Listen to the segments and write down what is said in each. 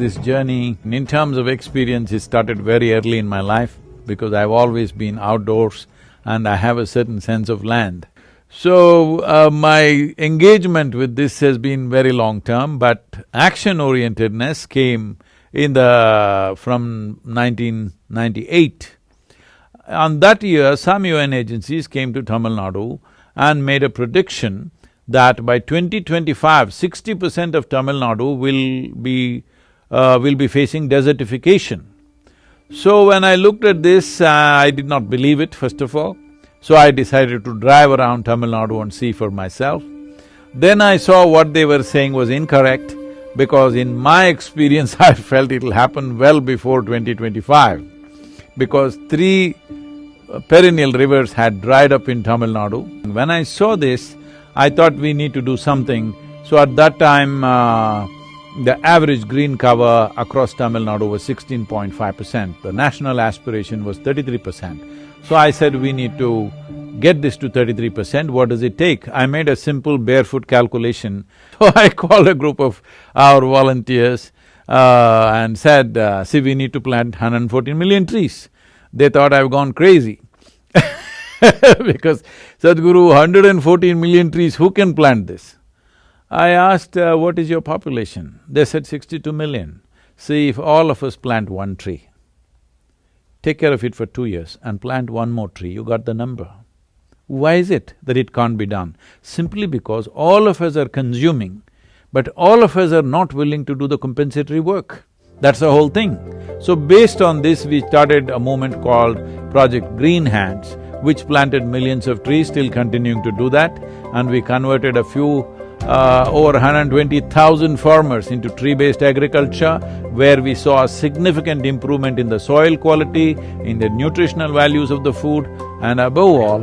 this journey, in terms of experience, it started very early in my life because I've always been outdoors and I have a certain sense of land. So, my engagement with this has been very long-term, but action-orientedness came from 1998. On that year, some UN agencies came to Tamil Nadu and made a prediction that by 2025, 60% of Tamil Nadu will be facing desertification. So when I looked at this, I did not believe it, first of all. So I decided to drive around Tamil Nadu and see for myself. Then I saw what they were saying was incorrect, because in my experience, I felt it'll happen well before 2025, because 3 perennial rivers had dried up in Tamil Nadu. When I saw this, I thought we need to do something. So at that time, the average green cover across Tamil Nadu was 16.5%. The national aspiration was 33%. So I said, we need to get this to 33%, what does it take? I made a simple barefoot calculation. So I called a group of our volunteers and said, see, we need to plant 114 million trees. They thought I've gone crazy because Sadhguru, 114 million trees, who can plant this? I asked, what is your population? They said 62 million. See, if all of us plant 1 tree, take care of it for 2 years and plant 1 more tree, you got the number. Why is it that it can't be done? Simply because all of us are consuming, but all of us are not willing to do the compensatory work. That's the whole thing. So based on this, we started a movement called Project Green Hands, which planted millions of trees, still continuing to do that, and we converted a few over 120,000 farmers into tree-based agriculture, where we saw a significant improvement in the soil quality, in the nutritional values of the food, and above all,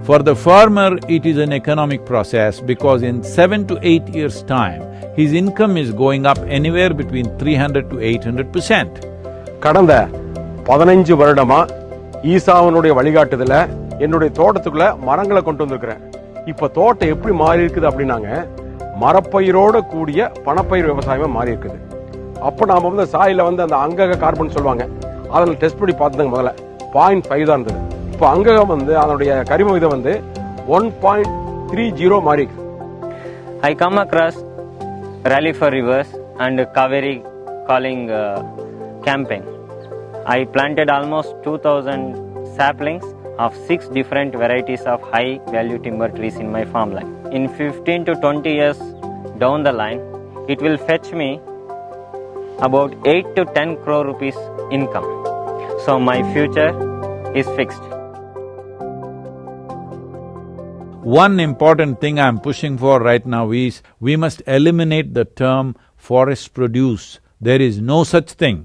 for the farmer, it is an economic process because in 7 to 8 years' time, his income is going up anywhere between 300 to 800%. கடந்த 15 வருடமா ஈசாவனுடைய வழிகாட்டுதல என்னுடைய தோட்டத்துக்குள்ள மரங்களை கொண்டு வந்திருக்கிறேன். இப்ப தோட்டம் எப்படி மாறி இருக்குது அப்படின்னாங்க, மரப்பயிரோட கூடிய பணப்பயிர் விவசாயமா மாறி இருக்குது. அப்ப நாம வந்து சாயில வந்து அந்த அங்கக கார்பன் சொல்லுவாங்க, அதில் டெஸ்ட் பண்ணி பார்த்ததுங்க முதல்ல 0.5 தான் இருந்தது. இப்ப அங்ககம் வந்து அதனுடைய கரிம விகிதம் வந்து 1.30 மாறி இருக்கு. I come across Rally for Rivers and Cauvery calling campaign. I planted almost 2,000 saplings of 6 different varieties of high value timber trees in my farmland. In 15 to 20 years down the line, it will fetch me about 8 to 10 crore rupees income. So my future is fixed. One important thing I'm pushing for right now is, we must eliminate the term forest produce. There is no such thing.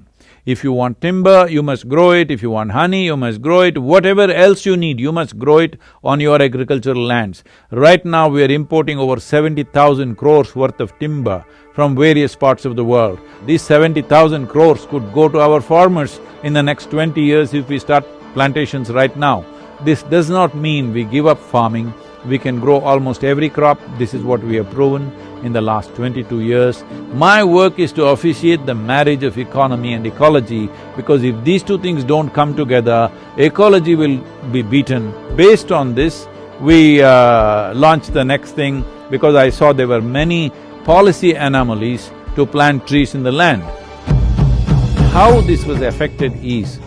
If you want timber, you must grow it. If you want honey, you must grow it. Whatever else you need, you must grow it on your agricultural lands. Right now, we are importing over 70,000 crores worth of timber from various parts of the world. These 70,000 crores could go to our farmers in the next 20 years if we start plantations right now. This does not mean we give up farming. We can grow almost every crop. This is what we have proven in the last 22 years. My work is to officiate the marriage of economy and ecology, because if these two things don't come together, ecology will be beaten. Based on this, we launched the next thing, because I saw there were many policy anomalies to plant trees in the land. How this was affected is,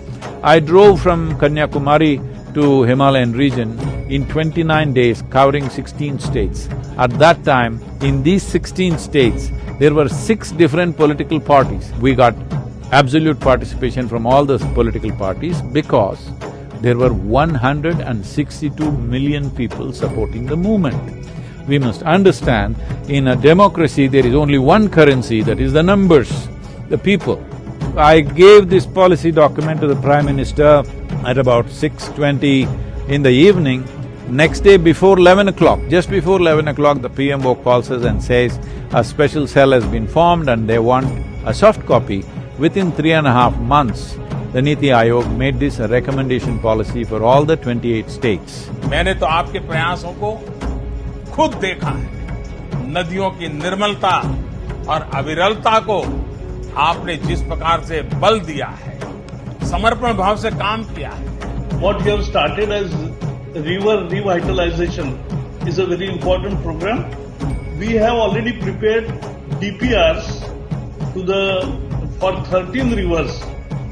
I drove from Kanyakumari to Himalayan region in 29 days, covering 16 states. At that time, in these 16 states, there were 6 different political parties. We got absolute participation from all those political parties because there were 162 million people supporting the movement. We must understand, in a democracy, there is only one currency, that is the numbers, the people. I gave this policy document to the Prime Minister at about 6:20 in the evening. Next day before 11 o'clock, just before 11 o'clock, the PMO calls us and says, a special cell has been formed and they want a soft copy. Within 3.5 months, the Niti Aayog made this a recommendation policy for all the 28 states. मैंने तो आपके प्रयासों को खुद देखा है, नदियों की निर्मलता और अविरलता को आपने जिस प्रकार से बल दिया है, समर्पण भाव से काम किया है, what we have started as river revitalization is a very important program. We have already prepared DPRs for 13 rivers,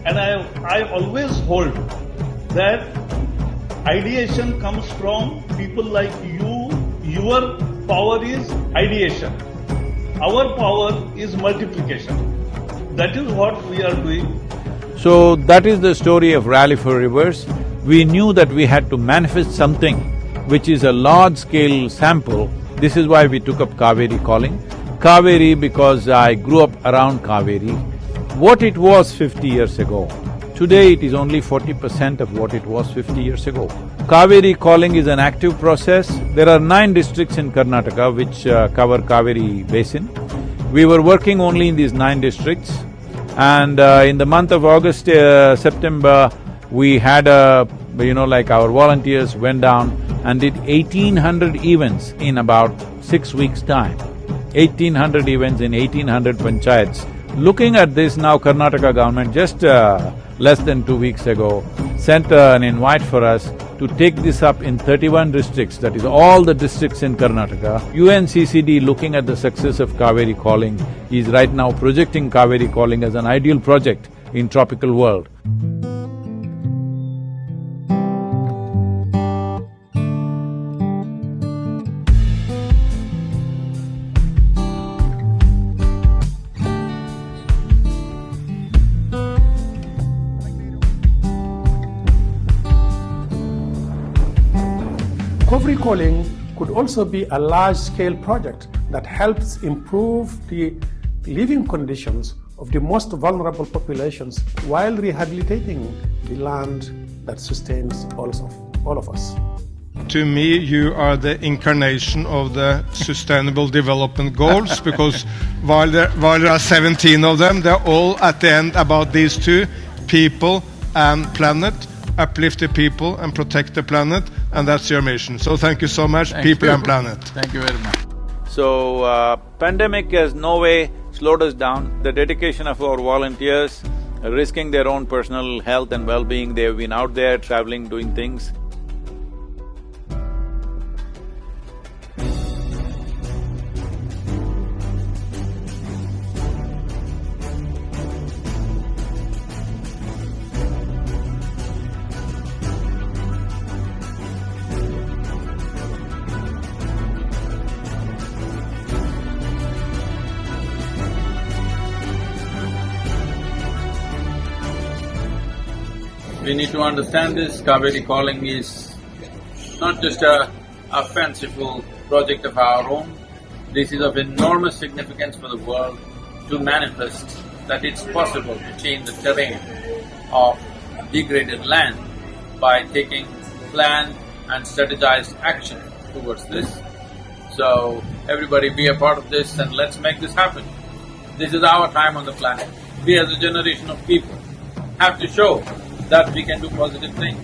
and I always hold that ideation comes from people like you. Your power is ideation. Our power is multiplication. That is what we are doing. So that is the story of Rally for Rivers. We knew that we had to manifest something which is a large-scale sample. This is why we took up Cauvery calling. Cauvery because I grew up around Cauvery. What it was 50 years ago, today it is only 40% of what it was 50 years ago. Cauvery calling is an active process. There are 9 districts in Karnataka which cover Cauvery basin. We were working only in these 9 districts, and in the month of August, September, we had like our volunteers went down and did 1800 events in about 6 weeks' time. 1800 events in 1800 panchayats. Looking at this now, Karnataka government just less than 2 weeks ago sent an invite for us to take this up in 31 districts, that is all the districts in Karnataka. UNCCD, looking at the success of Cauvery calling, is right now projecting Cauvery calling as an ideal project in tropical world. Cauvery calling could also be a large-scale project that helps improve the living conditions of the most vulnerable populations while rehabilitating the land that sustains all of us. To me, you are the incarnation of the Sustainable Development Goals, because while there are 17 of them, they're all at the end about these two, people and planet. Uplift the people and protect the planet, and that's your mission. So thank you so much, people and planet. Thank you very much. So, pandemic has no way slowed us down. The dedication of our volunteers, risking their own personal health and well-being, they've been out there traveling, doing things. We need to understand this. Cauvery calling is not just a fanciful project of our own. This is of enormous significance for the world to manifest that it's possible to change the terrain of degraded land by taking planned and strategized action towards this. So, everybody be a part of this and let's make this happen. This is our time on the planet. We as a generation of people have to show that we can do positive things.